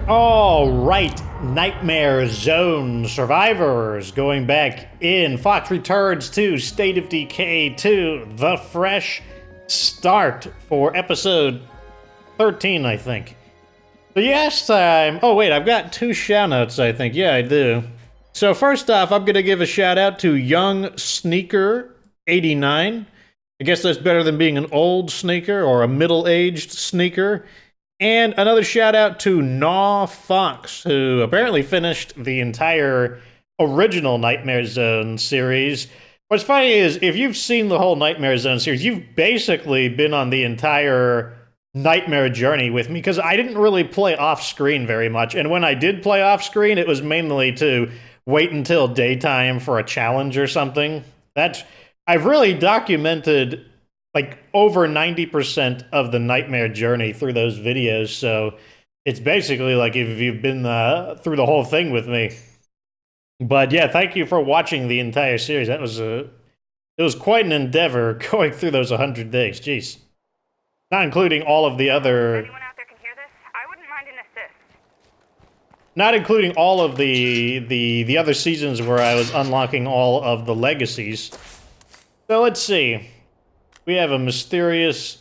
All right, Nightmare Zone survivors going back in. Fox returns to State of Decay 2, the fresh start for episode 13, I think. So last time, oh wait, I've got two shoutouts, I think. Yeah, I do. So first off, I'm gonna give a shout out to Young Sneaker 89. I guess that's better than being an old sneaker or a middle-aged sneaker. And another shout out to Gnaw Fox, who apparently finished the entire original Nightmare Zone series. What's funny is, if you've seen the whole Nightmare Zone series, you've basically been on the entire Nightmare journey with me, because I didn't really play off screen very much. And when I did play off screen, it was mainly to wait until daytime for a challenge or something. I've really documented like over 90% of the Nightmare journey through those videos, so it's basically like if you've been through the whole thing with me. But yeah, thank you for watching the entire series. It was quite an endeavor going through those 100 days. Jeez. Not including all of the other... Anyone out there can hear this? I wouldn't mind an assist. Not including all of the other seasons where I was unlocking all of the legacies. So let's see. We have a mysterious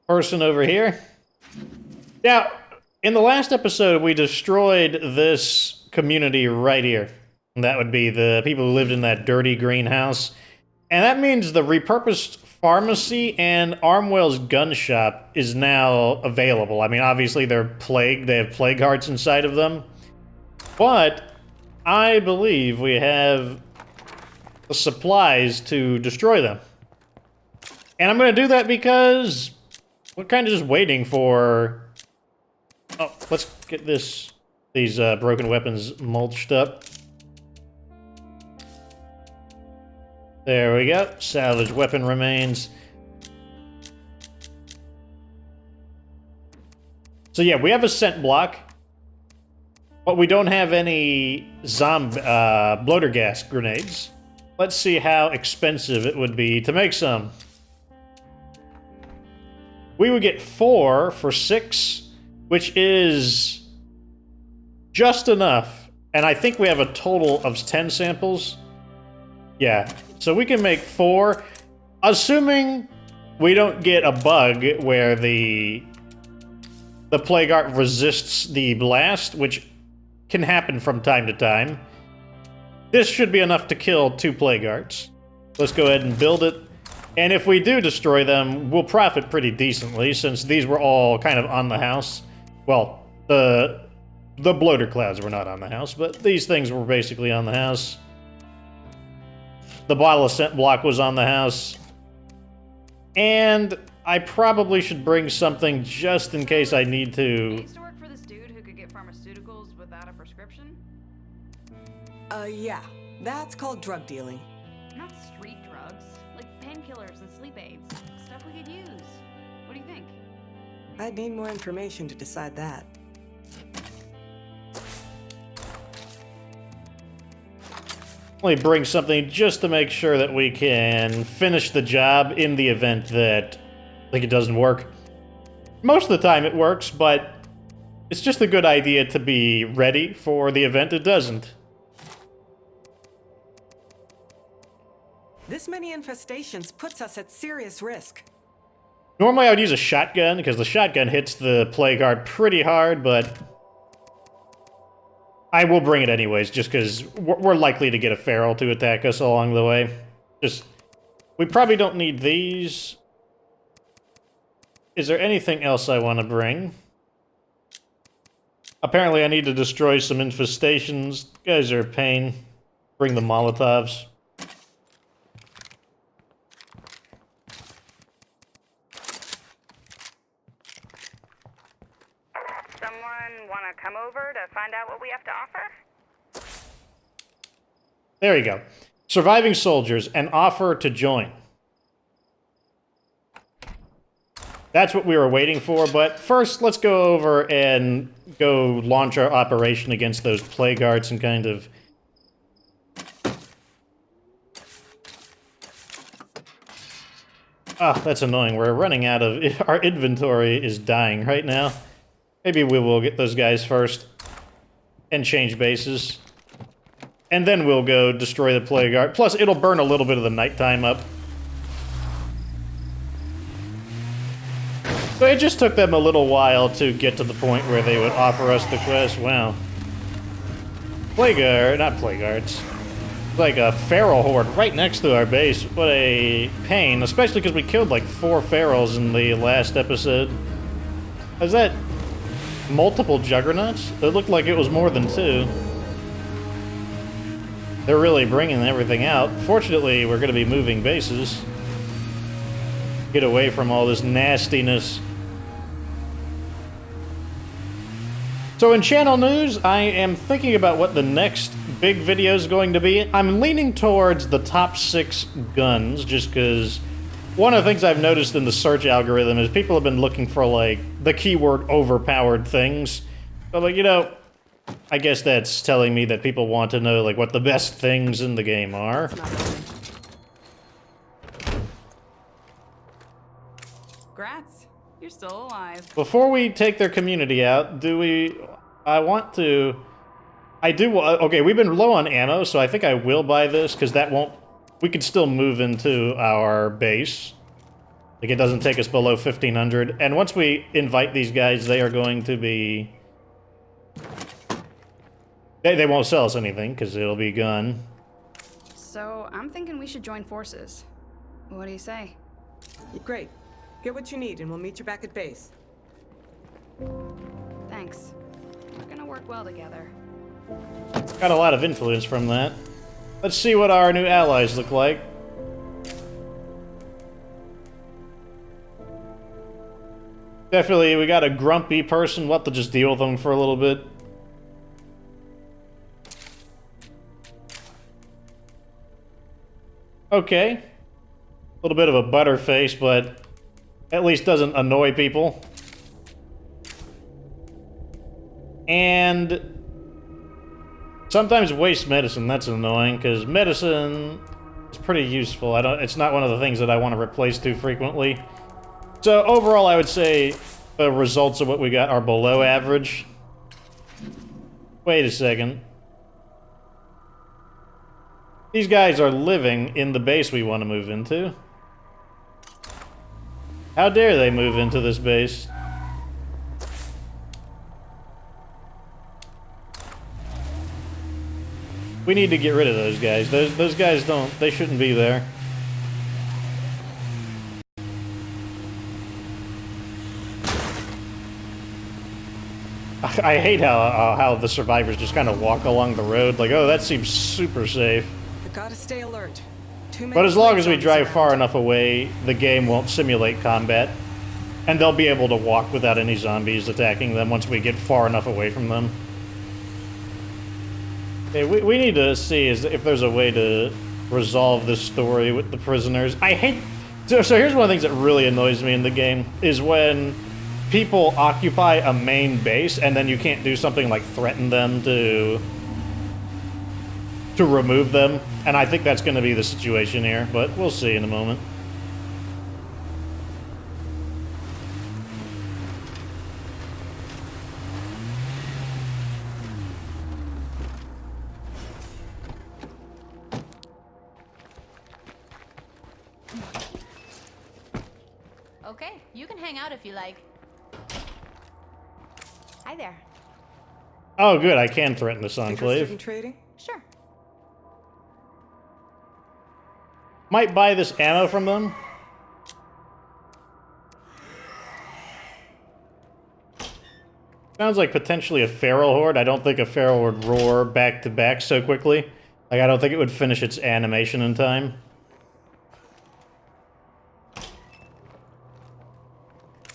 person over here. Now, in the last episode, we destroyed this community right here. And that would be the people who lived in that dirty greenhouse. And that means the repurposed pharmacy and Armwell's gun shop is now available. I mean, obviously they're plagued. They have plague hearts inside of them. But I believe we have the supplies to destroy them. And I'm going to do that because we're kind of just waiting for... Oh, let's get these broken weapons mulched up. There we go. Salvage weapon remains. So yeah, we have a scent block. But we don't have any bloater gas grenades. Let's see how expensive it would be to make some. We would get 4 for 6, which is just enough. And I think we have a total of 10 samples. Yeah, so we can make 4, assuming we don't get a bug where the plague heart resists the blast, which can happen from time to time. This should be enough to kill 2 plague hearts. Let's go ahead and build it. And if we do destroy them, we'll profit pretty decently, since these were all kind of on the house. Well, the bloater clouds were not on the house, but these things were basically on the house. The bottle of scent block was on the house. And I probably should bring something just in case I need to... I used to work for this dude who could get pharmaceuticals without a prescription. Yeah. That's called drug dealing. Not street drugs, like painkillers and sleep aids. Stuff we could use. What do you think? I'd need more information to decide that. Only bring something just to make sure that we can finish the job in the event that, like, it doesn't work. Most of the time it works, but it's just a good idea to be ready for the event it doesn't. This many infestations puts us at serious risk. Normally I would use a shotgun, because the shotgun hits the plague heart pretty hard, but I will bring it anyways, just because we're likely to get a feral to attack us along the way. We probably don't need these. Is there anything else I want to bring? Apparently I need to destroy some infestations. You guys are a pain. Bring the Molotovs. Someone want to come over to find out what we have to offer? There you go. Surviving soldiers, an offer to join. That's what we were waiting for, but first let's go over and go launch our operation against those plague hearts and kind of... Ah, that's annoying. We're running out of... Our inventory is dying right now. Maybe we will get those guys first and change bases. And then we'll go destroy the plague guard. Plus, it'll burn a little bit of the nighttime up. So it just took them a little while to get to the point where they would offer us the quest. Wow. Plague guard, not plague guards. Like a feral horde right next to our base. What a pain, especially because we killed like 4 ferals in the last episode. Is that multiple juggernauts? It looked like it was more than 2. They're really bringing everything out. Fortunately, we're going to be moving bases. Get away from all this nastiness. So in channel news, I am thinking about what the next big video is going to be. I'm leaning towards the top 6 guns, just because one of the things I've noticed in the search algorithm is people have been looking for, like, the keyword overpowered things. So, like, you know, I guess that's telling me that people want to know, like, what the best things in the game are. Grats. You're still alive. Before we take their community out, do we... okay, we've been low on ammo, so I think I will buy this, because that won't... We can still move into our base. Like, it doesn't take us below 1,500. And once we invite these guys, they are going to be... They won't sell us anything, because it'll be gone. So, I'm thinking we should join forces. What do you say? Great. Get what you need, and we'll meet you back at base. Thanks. We're gonna work well together. Got a lot of influence from that. Let's see what our new allies look like. Definitely, we got a grumpy person. We'll have to just deal with them for a little bit. Okay. A little bit of a butterface, but at least doesn't annoy people. And sometimes waste medicine. That's annoying, because medicine is pretty useful. It's not one of the things that I want to replace too frequently. So overall, I would say the results of what we got are below average. Wait a second. These guys are living in the base we want to move into. How dare they move into this base? We need to get rid of those guys. Those guys they shouldn't be there. I hate how the survivors just kind of walk along the road, like, oh, that seems super safe. We gotta stay alert. Too many But as long as we plague drive zombies far around. enough away, the game won't simulate combat. And they'll be able to walk without any zombies attacking them once we get far enough away from them. Okay, we need to see if there's a way to resolve this story with the prisoners. I hate... So here's one of the things that really annoys me in the game, is when people occupy a main base and then you can't do something like threaten them to remove them. And I think that's going to be the situation here, but we'll see in a moment. Okay, you can hang out if you like. Hi there. Oh, good, I can threaten this Interested enclave. in trading? Sure. Might buy this ammo from them. Sounds like potentially a feral horde. I don't think a feral would roar back to back so quickly. Like, I don't think it would finish its animation in time.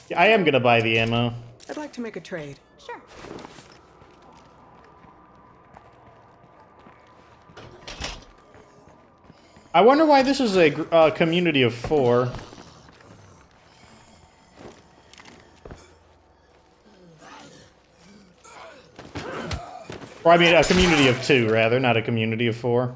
Yeah, I am gonna buy the ammo. I'd like to make a trade. Sure. I wonder why this is a community of 4. Or I mean, a community of 2, rather, not a community of 4.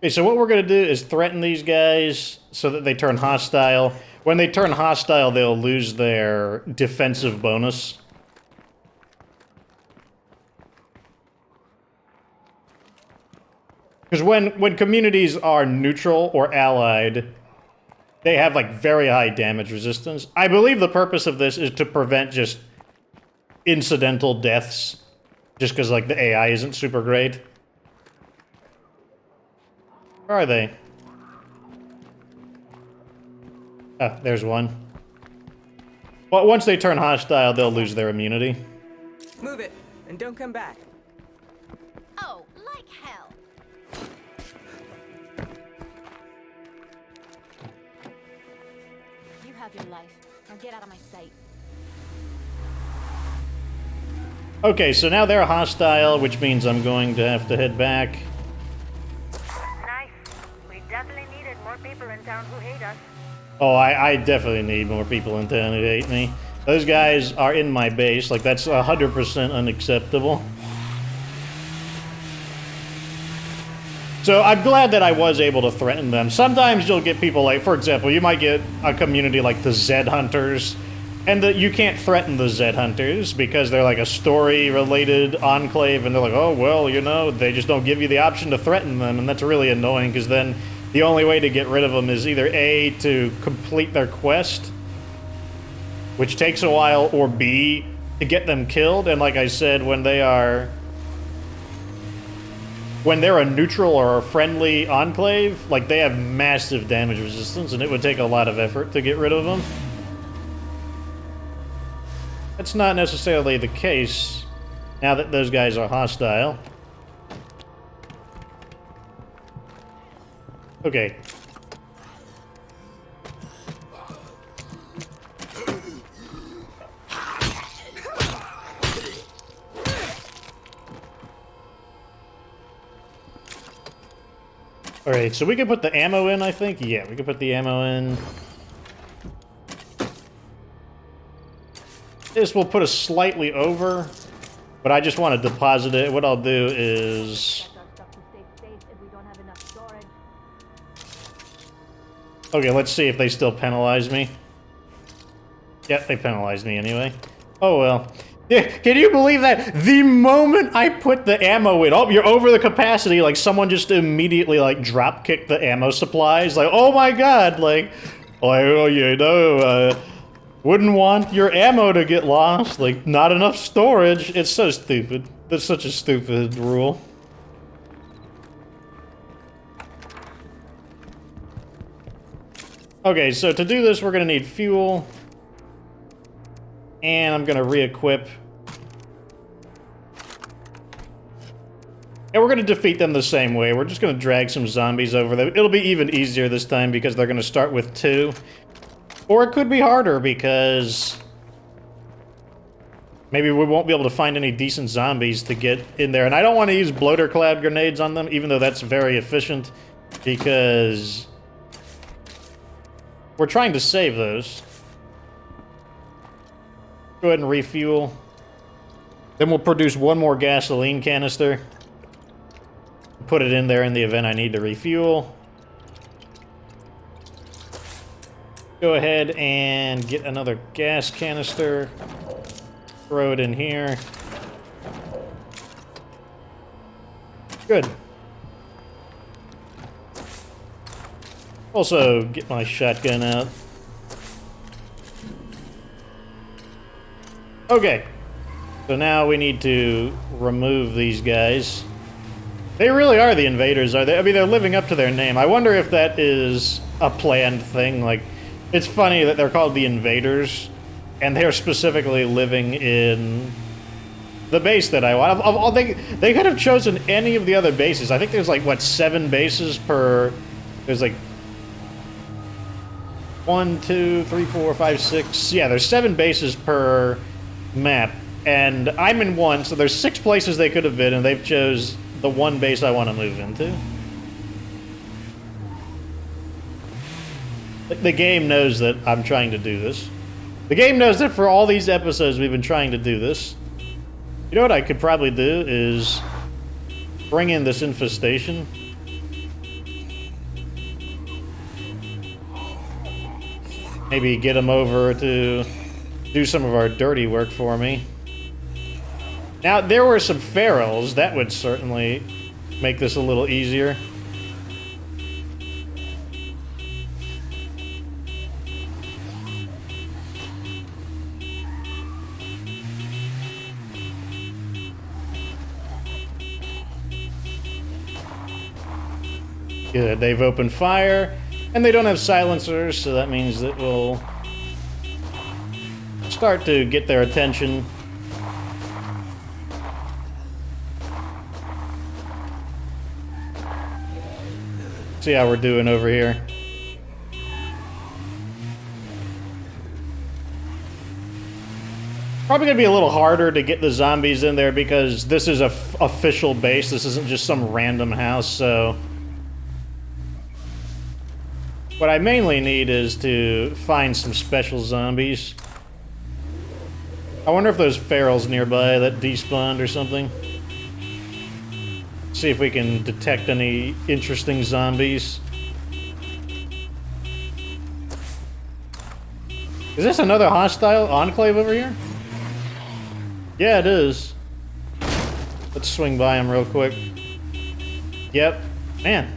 Okay, so what we're going to do is threaten these guys so that they turn hostile. When they turn hostile, they'll lose their defensive bonus. Because when communities are neutral or allied, they have, like, very high damage resistance. I believe the purpose of this is to prevent just incidental deaths. Just because, like, the AI isn't super great. Where are they? Oh, there's one. Well, once they turn hostile, they'll lose their immunity. Move it, and don't come back. Oh, like hell. You have your life. Now get out of my sight. Okay, so now they're hostile, which means I'm going to have to head back. Nice. We definitely needed more people in town who hate us. Oh, I definitely need more people in town who hate me. Those guys are in my base, like that's 100% unacceptable. So I'm glad that I was able to threaten them. Sometimes you'll get people like, for example, you might get a community like the Zed Hunters, and you can't threaten the Zed Hunters because they're like a story-related enclave, and they're like, oh, well, you know, they just don't give you the option to threaten them, and that's really annoying because then the only way to get rid of them is either A, to complete their quest, which takes a while, or B, to get them killed, and like I said, when they're a neutral or a friendly enclave, like, they have massive damage resistance, and it would take a lot of effort to get rid of them. That's not necessarily the case now that those guys are hostile. Okay. Alright, so we can put the ammo in, I think? Yeah, we can put the ammo in. This will put us slightly over, but I just want to deposit it. What I'll do is... Okay, let's see if they still penalize me. Yep, they penalized me anyway. Oh well. Yeah, can you believe that? The moment I put the ammo in, oh, you're over the capacity, like someone just immediately like drop kicked the ammo supplies. Like, oh my god, like, oh, you know, wouldn't want your ammo to get lost. Like, not enough storage. It's so stupid. That's such a stupid rule. Okay, so to do this, we're gonna need fuel. And I'm gonna re-equip. And we're gonna defeat them the same way. We're just gonna drag some zombies over them. It'll be even easier this time because they're gonna start with 2. Or it could be harder because maybe we won't be able to find any decent zombies to get in there. And I don't want to use bloater cloud grenades on them, even though that's very efficient, because we're trying to save those. Go ahead and refuel. Then we'll produce one more gasoline canister. Put it in there in the event I need to refuel. Go ahead and get another gas canister. Throw it in here. Good. Also, get my shotgun out. Okay. So now we need to remove these guys. They really are the invaders, are they? I mean, they're living up to their name. I wonder if that is a planned thing. Like, it's funny that they're called the invaders, and they're specifically living in the base that I want. They could have chosen any of the other bases. I think there's like, what, 7 bases per... There's like 1, 2, 3, 4, 5, 6... Yeah, there's 7 bases per map, and I'm in 1, so there's 6 places they could have been, and they've chose the 1 base I want to move into. The game knows that I'm trying to do this. The game knows that for all these episodes we've been trying to do this. You know what I could probably do is bring in this infestation. maybe get them over to do some of our dirty work for me. Now, there were some ferals. That would certainly make this a little easier. Good, they've opened fire, and they don't have silencers, so that means that we'll start to get their attention. See how we're doing over here. Probably gonna be a little harder to get the zombies in there because this is a official base. This isn't just some random house, so what I mainly need is to find some special zombies. I wonder if there's ferals nearby that despawned or something. See if we can detect any interesting zombies. Is this another hostile enclave over here? Yeah, it is. Let's swing by him real quick. Yep. Man.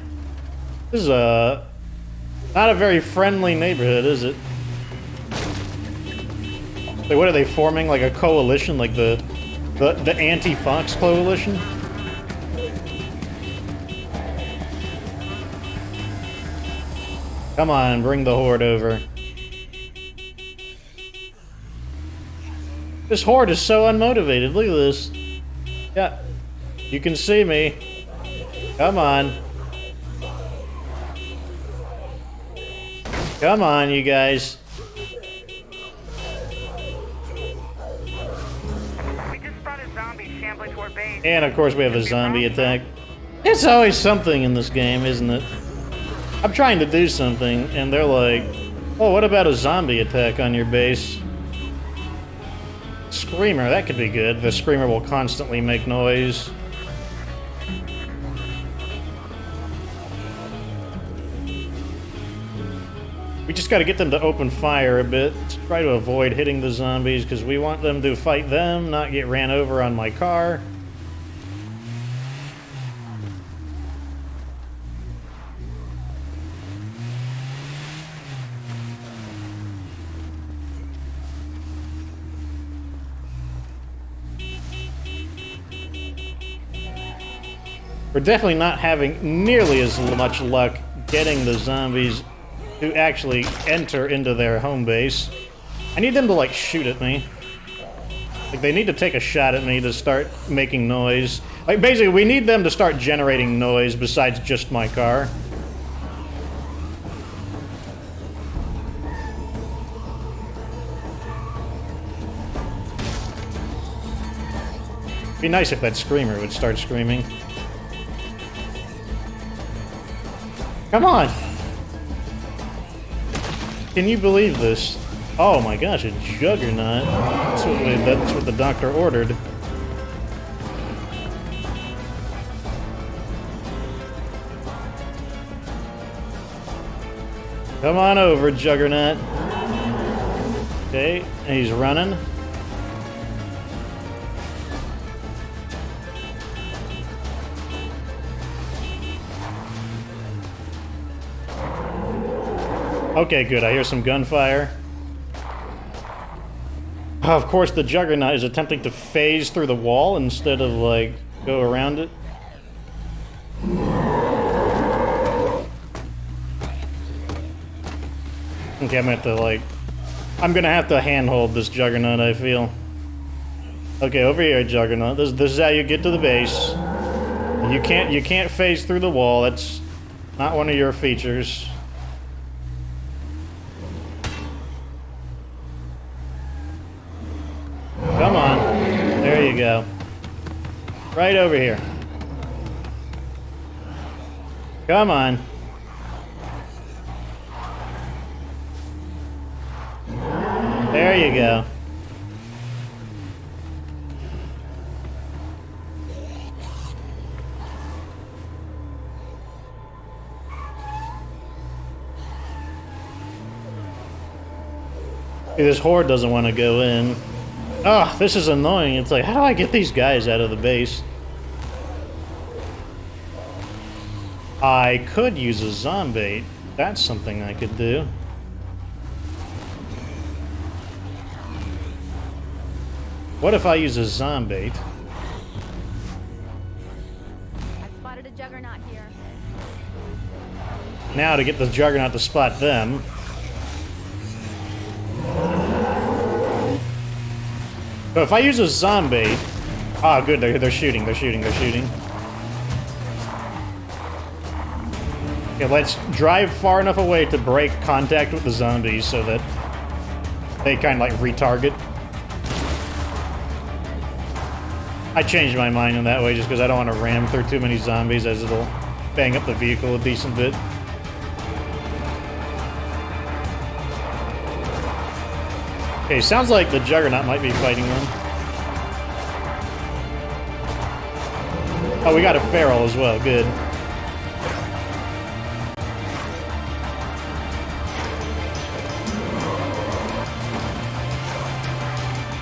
This is not a very friendly neighborhood, is it? Like, what are they forming? Like a coalition? Like the anti-Fox coalition? Come on, bring the horde over. This horde is so unmotivated. Look at this. Yeah, you can see me. Come on. Come on, you guys. We just spotted zombies shambling toward base. And of course we have a zombie attack. It's always something in this game, isn't it? I'm trying to do something, and they're like, oh, what about a zombie attack on your base? Screamer, that could be good. The screamer will constantly make noise. We just gotta get them to open fire a bit. To try to avoid hitting the zombies, because we want them to fight them, not get ran over on my car. We're definitely not having nearly as much luck getting the zombies to actually enter into their home base. I need them to, like, shoot at me. Like, they need to take a shot at me to start making noise. Like, basically, we need them to start generating noise besides just my car. It'd be nice if that screamer would start screaming. Come on! Can you believe this? Oh my gosh, a juggernaut. That's what the doctor ordered. Come on over, Juggernaut. Okay, he's running. Okay, good. I hear some gunfire. Of course, the Juggernaut is attempting to phase through the wall instead of, like, go around it. Okay, I'm gonna have to handhold this Juggernaut, I feel. Okay, over here, Juggernaut. This is how you get to the base. You can't phase through the wall. That's not one of your features. Come on. There you go. Right over here. Come on. There you go. See, this horde doesn't want to go in. Oh, this is annoying. It's like, how do I get these guys out of the base? I could use a zombie. That's something I could do. What if I use a zombie? I've spotted a juggernaut here. Now to get the juggernaut to spot them. So if I use a zombie... Oh, good, they're shooting, they're shooting, they're shooting. Okay, let's drive far enough away to break contact with the zombies so that they kind of like retarget. I changed my mind in that way just because I don't want to ram through too many zombies as it'll bang up the vehicle a decent bit. Okay, sounds like the Juggernaut might be fighting them. Oh, we got a feral as well, good.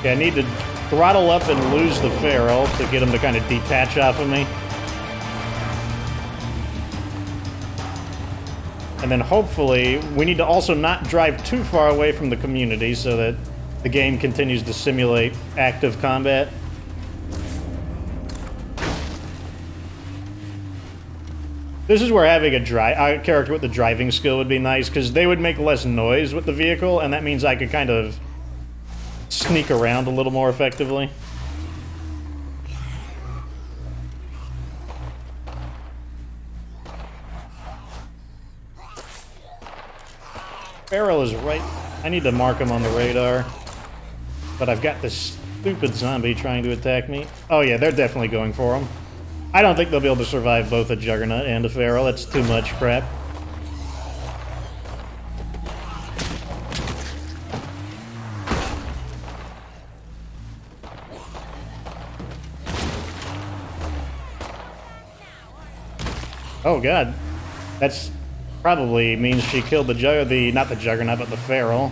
Okay, I need to throttle up and lose the feral to get him to kind of detach off of me. And then hopefully, we need to also not drive too far away from the community so that the game continues to simulate active combat. This is where having a character with the driving skill would be nice, because they would make less noise with the vehicle, and that means I could kind of sneak around a little more effectively. Feral is right. I need to mark him on the radar. But I've got this stupid zombie trying to attack me. Oh yeah, they're definitely going for him. I don't think they'll be able to survive both a Juggernaut and a Feral. That's too much crap. Oh god. That's probably means she killed not the Juggernaut, but the Feral.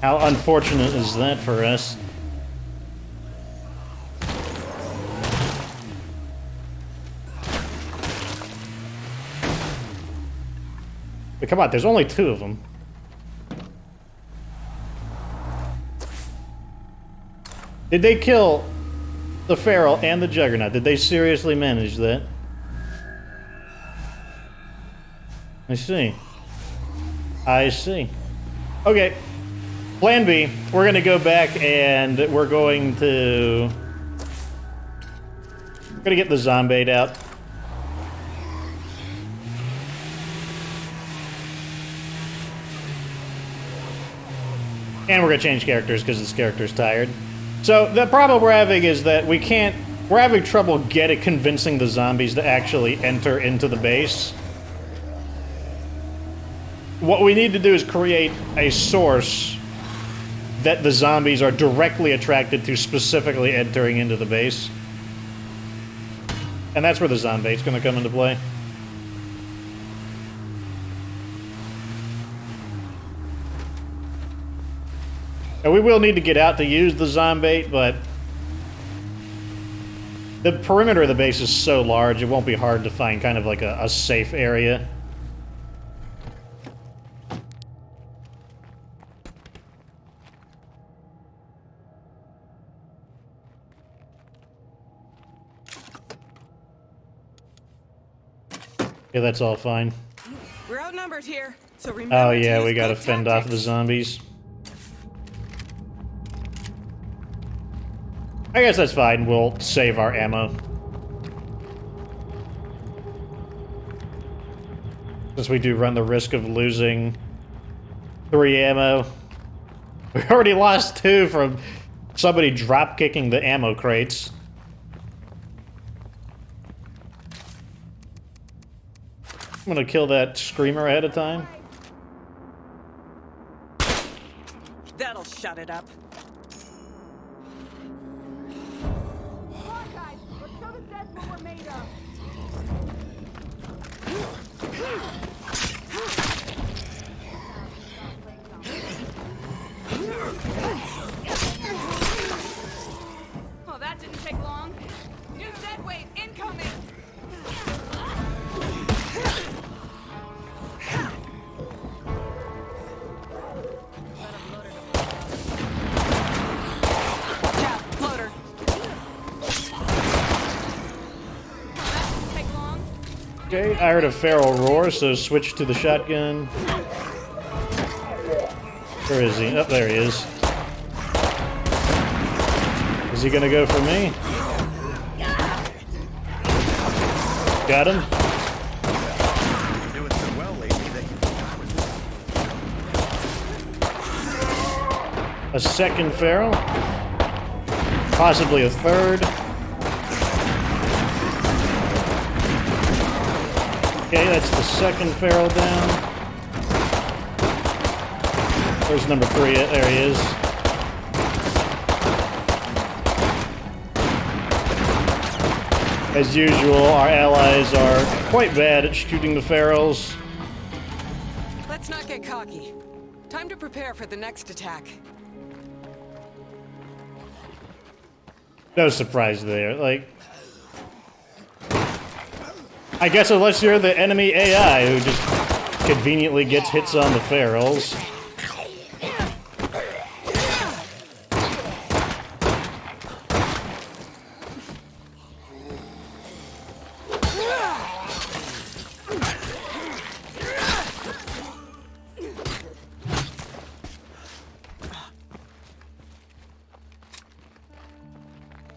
How unfortunate is that for us? But come on, there's only two of them. Did they kill the Feral and the Juggernaut? Did they seriously manage that? I see. I see. Okay. Plan B. We're going to go back and we're going to get the zombie out. And we're going to change characters because this character's tired. So the problem we're having is that we're having trouble convincing the zombies to actually enter into the base. What we need to do is create a source that the zombies are directly attracted to, specifically entering into the base. And that's where the zombate's going to come into play. And we will need to get out to use the zombate, but the perimeter of the base is so large, it won't be hard to find kind of like a safe area. Yeah, that's all fine. We're outnumbered here, so remember. Oh yeah, to we use gotta good fend off the tactics. zombies. I guess that's fine. We'll save our ammo. Since we do run the risk of losing 3 ammo. We already lost 2 from somebody drop-kicking the ammo crates. I'm gonna kill that screamer ahead of time. That'll shut it up. Come on, guys. Let's show the Zeds what we're made of. Okay, I heard a feral roar, so switch to the shotgun. Where is he? Oh, there he is. Is he gonna go for me? Got him. You're doing so well lately that you A second feral. Possibly a third. Okay, that's the second feral down. There's number 3. There he is. As usual, our allies are quite bad at shooting the ferals. Let's not get cocky. Time to prepare for the next attack. No surprise there. Like, I guess unless you're the enemy AI who just conveniently gets hits on the ferals.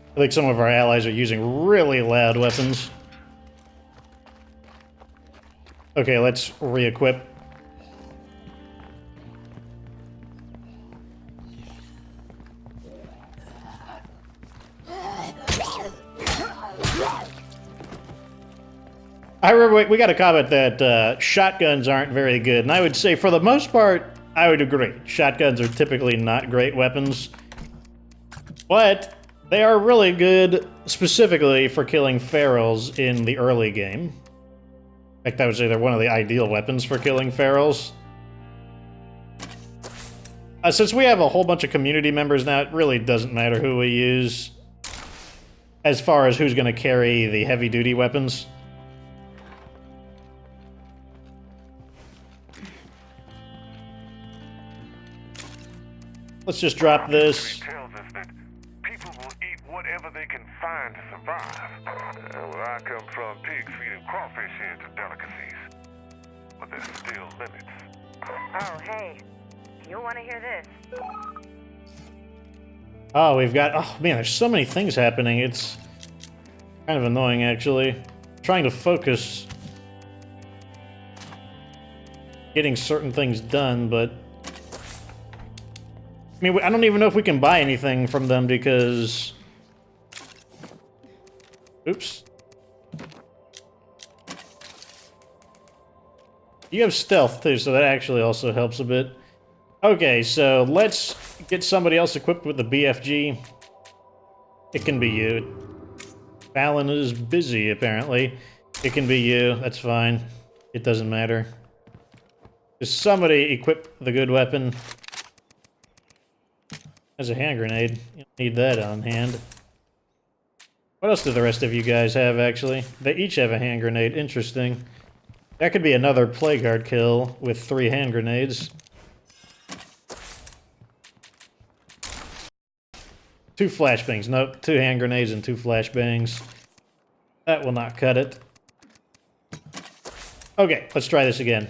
I think some of our allies are using really loud weapons. Okay, let's re-equip. I remember we got a comment that shotguns aren't very good, and I would say for the most part, I would agree. Shotguns are typically not great weapons, but they are really good specifically for killing ferals in the early game. In fact, I would say they're one of the ideal weapons for killing ferals. Since we have a whole bunch of community members now, it really doesn't matter who we use as far as who's going to carry the heavy-duty weapons. Let's just drop this. Tells us that people will eat whatever they can find to survive. Where I come from, pigs feeding crawfish into delicacies. But there's still limits. Oh, hey. You'll want to hear this. Oh, we've got... Oh, man, there's so many things happening. It's kind of annoying, actually. I'm trying to focus getting certain things done, but... I mean, I don't even know if we can buy anything from them because... Oops. You have stealth, too, so that actually also helps a bit. Okay, so let's get somebody else equipped with the BFG. It can be you. Fallon is busy, apparently. It can be you. That's fine. It doesn't matter. Just somebody equip the good weapon. As a hand grenade. You don't need that on hand. What else do the rest of you guys have, actually? They each have a hand grenade. Interesting. That could be another plague guard kill with 3 hand grenades. 2 flashbangs. Nope. 2 hand grenades and 2 flashbangs. That will not cut it. Okay, let's try this again.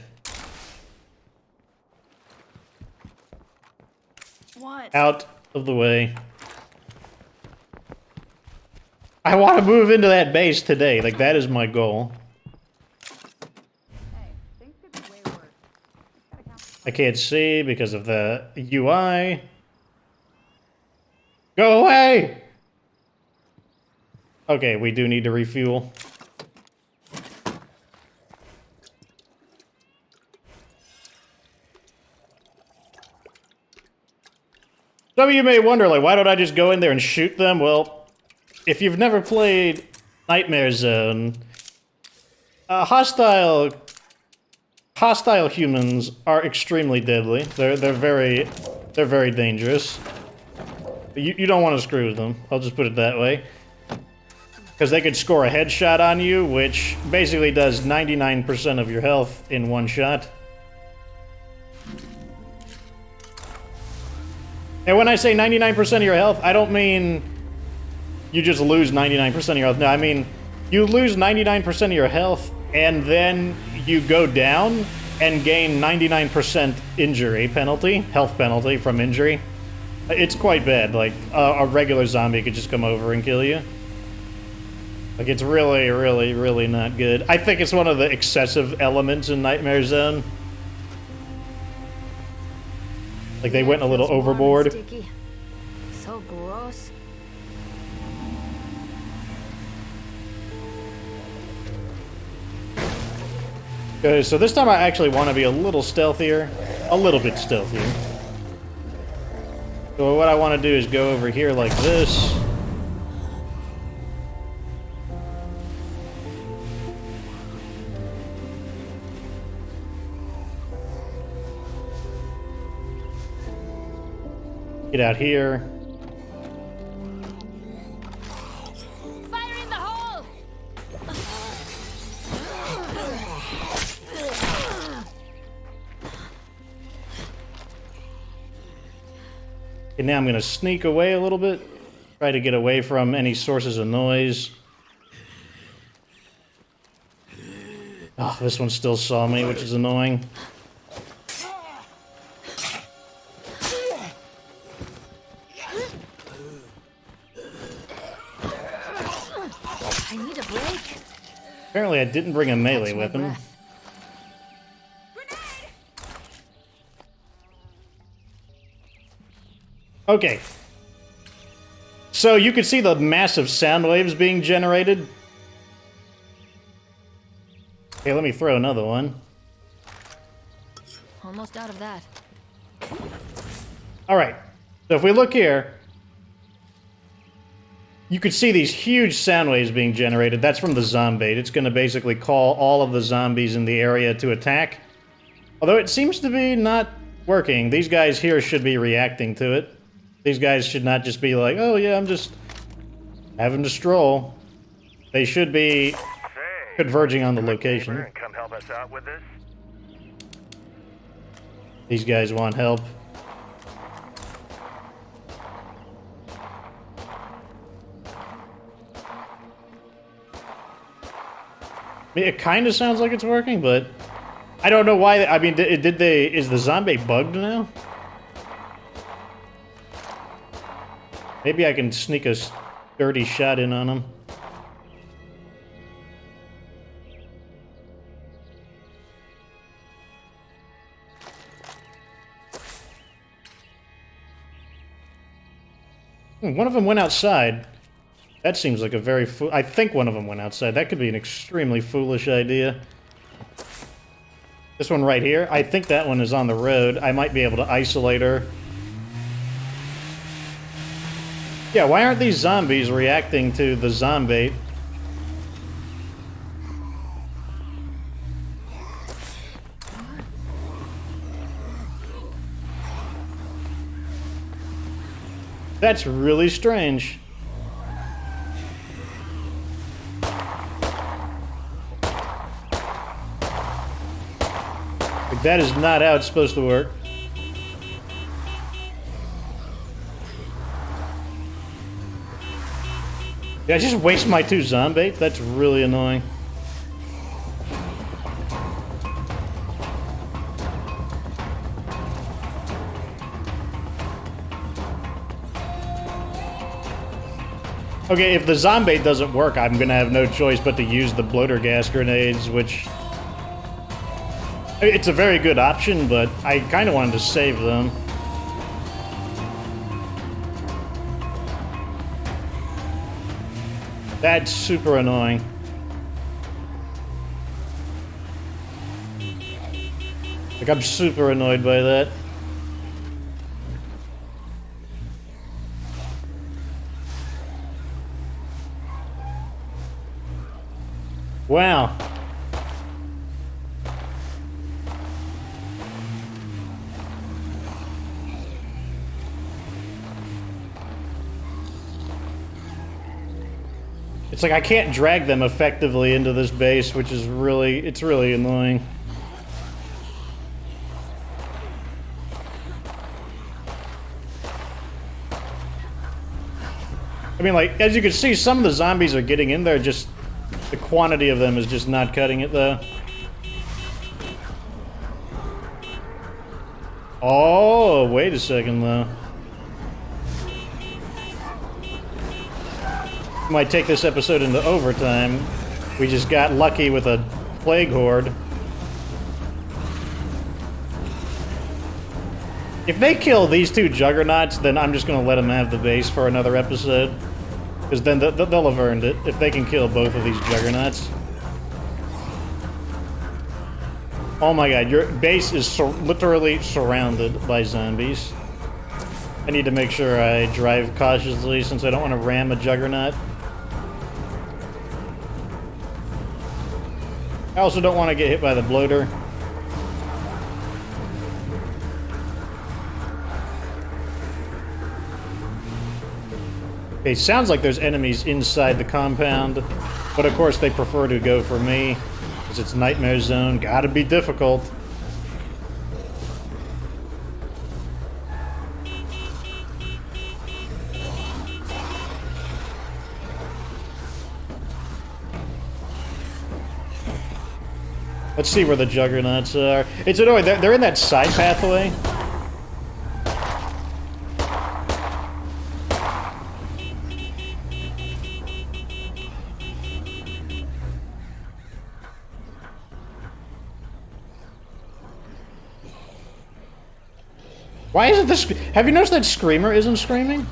What? Out of the way. I want to move into that base today. Like, that is my goal. Hey, things could be way worse. Gotta count the I can't see because of the UI. Go away! Okay, we do need to refuel. Some of you may wonder, like, why don't I just go in there and shoot them? Well, if you've never played Nightmare Zone, hostile humans are extremely deadly. They're very dangerous. You don't want to screw with them. I'll just put it that way. Because they could score a headshot on you, which basically does 99% of your health in one shot. And when I say 99% of your health, I don't mean you just lose 99% of your health. No, I mean you lose 99% of your health and then you go down and gain 99% injury penalty, health penalty from injury. It's quite bad. Like, a regular zombie could just come over and kill you. Like, it's really, really, really not good. I think it's one of the excessive elements in Nightmare Zone. Like, they went a little overboard. Sticky. So gross. Okay, so this time I actually want to be a little stealthier. A little bit stealthier. So what I want to do is go over here like this. Get out here. Fire in the hole! And now I'm going to sneak away a little bit. Try to get away from any sources of noise. Oh, this one still saw me, which is annoying. I need a break. Apparently I didn't bring a melee Catch my weapon. breath. Okay. So you can see the massive sound waves being generated. Okay, let me throw another one. Almost out of that. Alright. So if we look here, you could see these huge sound waves being generated. That's from the zombie. It's going to basically call all of the zombies in the area to attack. Although it seems to be not working. These guys here should be reacting to it. These guys should not just be like, oh yeah, I'm just having to stroll. They should be converging on the location. Come help us out with this. These guys want help. I mean, it kind of sounds like it's working, but I don't know why. I mean, did they? Is the zombie bugged now? Maybe I can sneak a dirty shot in on him. One of them went outside. That seems like a very I think one of them went outside. That could be an extremely foolish idea. This one right here, I think that one is on the road. I might be able to isolate her. Yeah, why aren't these zombies reacting to the zombie? That's really strange. Like, that is not how it's supposed to work. Did I just waste my 2 zombie? That's really annoying. Okay, if the zombie doesn't work, I'm gonna have no choice but to use the bloater gas grenades, which... It's a very good option, but I kind of wanted to save them. That's super annoying. Like, I'm super annoyed by that. Wow. It's like I can't drag them effectively into this base, which is really, it's really annoying. I mean, like, as you can see, some of the zombies are getting in there just The quantity of them is just not cutting it, though. Oh, wait a second, though. Might take this episode into overtime. We just got lucky with a plague horde. If they kill these two juggernauts, then I'm just going to let them have the base for another episode. Because then they'll have earned it, if they can kill both of these juggernauts. Oh my god, your base is literally surrounded by zombies. I need to make sure I drive cautiously since I don't want to ram a juggernaut. I also don't want to get hit by the bloater. Okay, sounds like there's enemies inside the compound, but of course they prefer to go for me, because it's Nightmare Zone. Gotta be difficult. Let's see where the juggernauts are. It's annoying, they're in that side pathway. Why isn't this? Have you noticed that Screamer isn't screaming?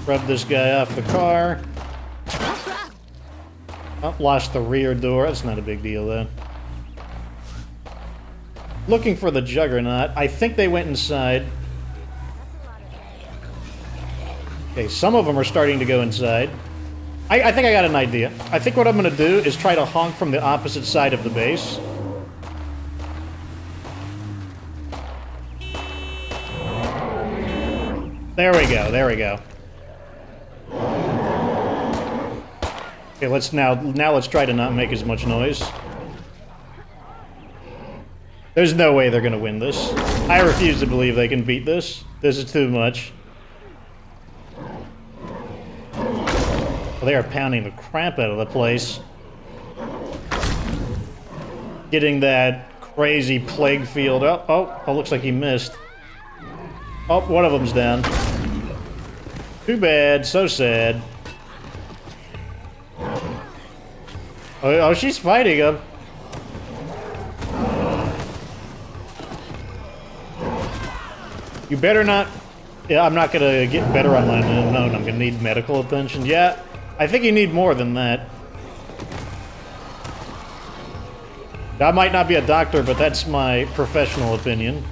Rub this guy off the car. Oh, lost the rear door. That's not a big deal, though. Looking for the Juggernaut. I think they went inside. Okay, some of them are starting to go inside. I think I got an idea. I think what I'm going to do is try to honk from the opposite side of the base. There we go, there we go. Okay, let's try to not make as much noise. There's no way they're gonna win this. I refuse to believe they can beat this. This is too much. Well, they are pounding the crap out of the place. Getting that crazy plague field. Oh, looks like he missed. Oh, one of them's down. Too bad, so sad. Oh, she's fighting him. You better not... Yeah, I'm not gonna get better on my own. I'm gonna need medical attention. Yeah, I think you need more than that. I might not be a doctor, but that's my professional opinion.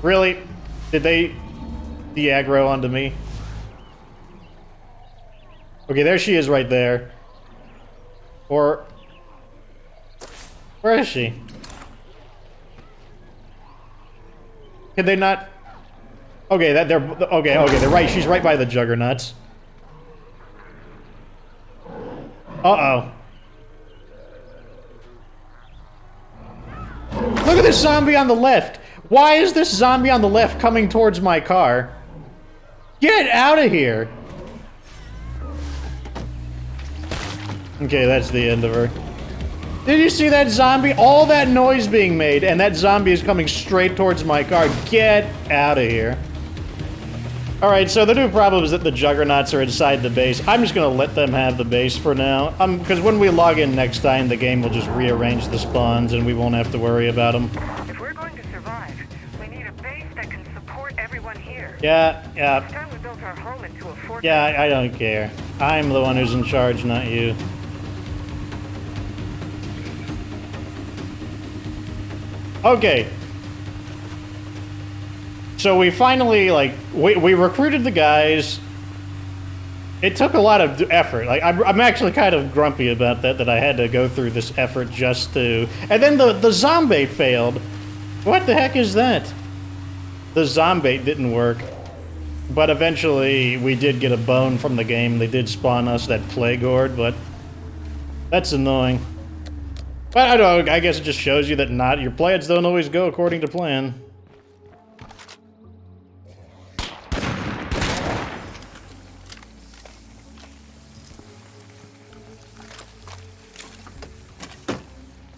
Really? Did they de-aggro onto me? Okay, there she is right there. Or... where is she? Can they not... Okay, they're right. She's right by the juggernauts. Uh-oh. Look at this zombie on the left. Why is this zombie on the left coming towards my car? Get out of here. Okay, that's the end of her. Did you see that zombie? All that noise being made, and that zombie is coming straight towards my car. Get out of here. Alright, so the new problem is that the juggernauts are inside the base. I'm just gonna let them have the base for now. Because when we log in next time, the game will just rearrange the spawns and we won't have to worry about them. If we're going to survive, we need a base that can support everyone here. Yeah. It's time we built our home into a fortress. Yeah, I don't care. I'm the one who's in charge, not you. Okay. So we finally, we recruited the guys. It took a lot of effort. Like, I'm actually kind of grumpy about that I had to go through this effort just to... And then the zombie failed. What the heck is that? The zombie didn't work. But eventually, we did get a bone from the game. They did spawn us that plague horde, but... that's annoying. But I don't know, I guess it just shows you that your plans don't always go according to plan.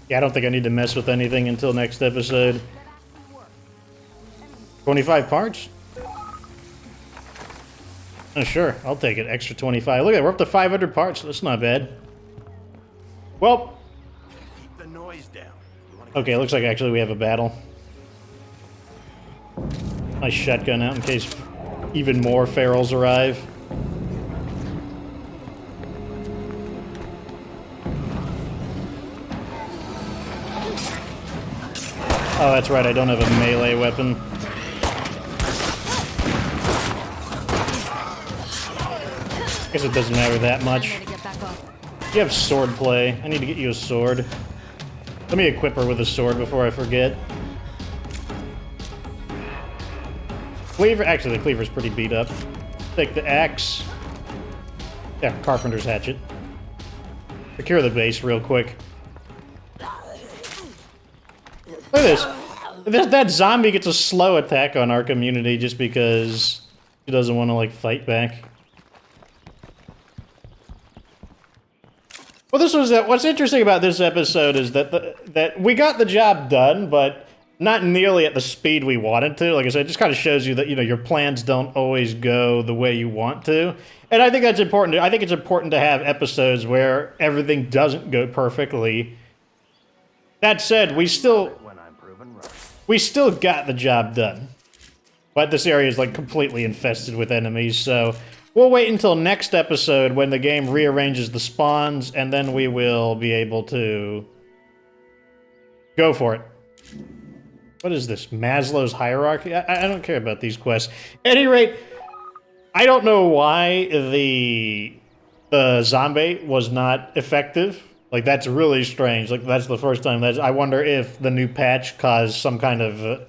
Yeah, I don't think I need to mess with anything until next episode. 25 parts? Oh, sure, I'll take it. Extra 25. Look at that, we're up to 500 parts. That's not bad. Well. Keep the noise down. Okay, looks like actually we have a battle. Nice shotgun out in case even more ferals arrive. Oh, that's right, I don't have a melee weapon. Guess it doesn't matter that much. I'm gonna get back up. You have sword play. I need to get you a sword. Let me equip her with a sword before I forget. Cleaver, actually the cleaver's pretty beat up. Take the axe. Yeah, carpenter's hatchet. Secure the base real quick. Look at this. That zombie gets a slow attack on our community just because she doesn't want to, like, fight back. Well, this was what's interesting about this episode is that that we got the job done, but not nearly at the speed we wanted to. Like I said, it just kind of shows you that, you know, your plans don't always go the way you want to. And I think that's important. I think it's important to have episodes where everything doesn't go perfectly. That said, we still got the job done. But this area is, like, completely infested with enemies, so we'll wait until next episode when the game rearranges the spawns, and then we will be able to go for it. What is this? Maslow's hierarchy? I don't care about these quests. At any rate, I don't know why the zombie was not effective. Like, that's really strange. Like, that's the first time I wonder if the new patch caused some kind of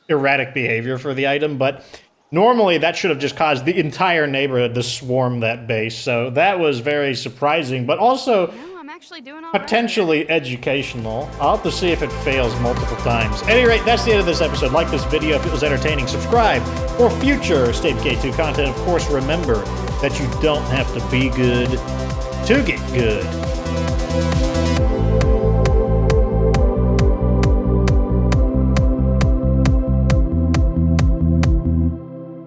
erratic behavior for the item, but normally that should have just caused the entire neighborhood to swarm that base. So that was very surprising, but also No, I'm actually doing all right. potentially educational. I'll have to see if it fails multiple times. At any rate, that's the end of this episode. Like this video if it was entertaining. Subscribe for future State of Decay 2 content. Of course, remember that you don't have to be good to get good.